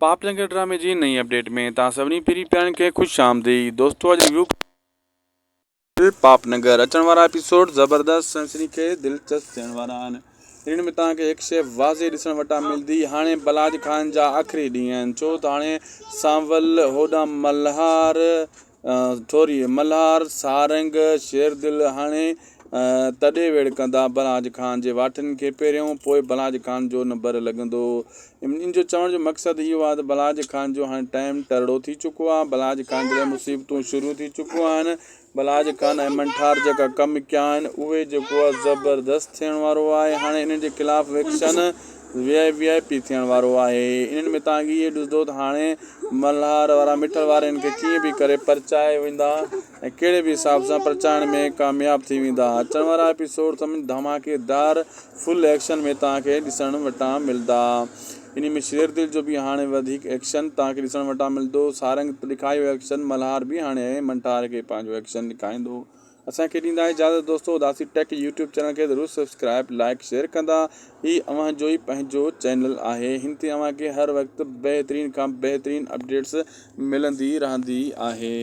पापनगर ड्रामे जी नई अपडेट में तव्हां सभिनी पहिरीं प्यारनि खे ख़ुशि आमदीद। दोस्तो अॼु रिव्यू पापनगर अचण वारा एपिसोड ज़बरदस्त सनसनीखेज़ दिलचस्प थियण वारा आहिनि। इन में तव्हांखे हिकु शइ वाज़े ॾिसण वटां मिलंदी। हाणे बलाज खान जा आख़िरी ॾींहं आहिनि, छो त हाणे सांवल होॾां मल्हार सारंग शेरदिल हाणे तॾहिं वेड़ कंदा बलाज खान जे वाठनि खे पहिरियों, पोइ बलाज खान जो नंबर लॻंदो। इन जो चवण जो मक़सदु इहो आहे त बलाज खान जो हाणे टाइम तरिड़ो थी चुको आहे। बलाज खान जे लाइ मुसीबतूं शुरू थी चुकियूं आहिनि। बलाज खान ऐं मंठार जेका कमु कया आहिनि उहे जेको आहे ज़बरदस्त थियण वारो आहे। हाणे इन्हनि जे ख़िलाफ़ु एक्शन VIP थियण वारो आहे। इन्हनि में तव्हांखे इहे ॾिसंदो त हाणे मल्हार वारा मिठल वारनि खे कीअं बि करे परचाए वेंदा ऐं कहिड़े बि हिसाब सां परचाइण में कामयाबु थी वेंदा। अचण वारा एपिसोड तमामु धमाकेदार फुल एक्शन में तव्हांखे ॾिसण वटां मिलंदा। इन में शेरदिल जो बि हाणे वधीक एक्शन तव्हांखे ॾिसण वटां मिलंदो। सारंग ॾेखारियो एक्शन, मल्हार बि हाणे मंठार खे पंहिंजो एक्शन ॾेखारींदो। असांखे ॾींदा इजाज़त दोस्तो। उदासी टेक यूट्यूब चैनल खे ज़रूरु सब्सक्राइब लाइक शेयर कंदा। ही अव्हांजो ई पंहिंजो चैनल आहे। हिन ते अव्हांखे हर वक़्तु बहितरीन खां बहितरीन अपडेट्स मिलंदी रहंदी आहे।